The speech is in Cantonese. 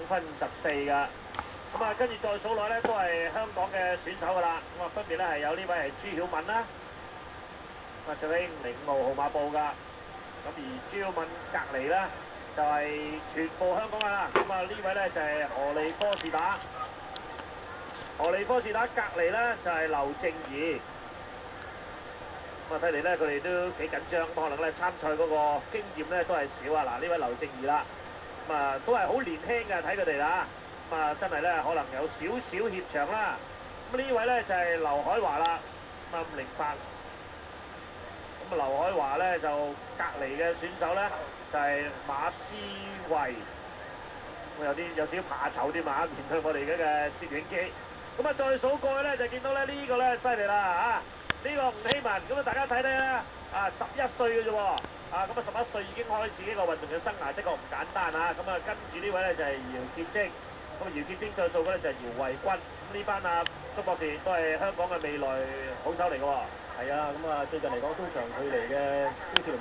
分14㗎。咁啊，跟住再數落咧都係香港嘅選手㗎啦。咁啊，分別咧係有呢位係朱曉敏啦，咁啊，著起05號號碼布㗎。咁而朱曉敏隔離咧就係全部香港㗎啦。咁啊，呢位咧就係荷利科士打。荷利科士打隔離咧就係劉靜怡。咁啊，睇嚟咧佢哋都幾緊張，可能咧參賽嗰個經驗咧都係少啊。嗱，呢位劉靜怡啦，咁啊都係好年輕嘅，睇佢哋啦。咁啊，真係咧可能有少少怯場啦。咁呢位咧就係劉海華啦，咁啊508。咁啊，劉海華咧就隔離嘅選手咧就係馬思慧。咁有少少怕醜啲嘛，面對我哋嘅攝影機。咁啊，再數過去咧就見到咧呢個咧犀利啦嚇！呢個吳希文，咁啊大家睇睇啦，啊11歲嘅啫喎，啊咁啊11歲已經開始呢個運動嘅生涯，的確唔簡單啊！咁啊跟住呢位咧就係姚潔晶，咁啊姚潔晶再數過咧就係姚慧君，咁呢班啊鍾博士都係香港嘅未來好手嚟嘅喎。係啊，咁啊最近嚟講都長距離嘅超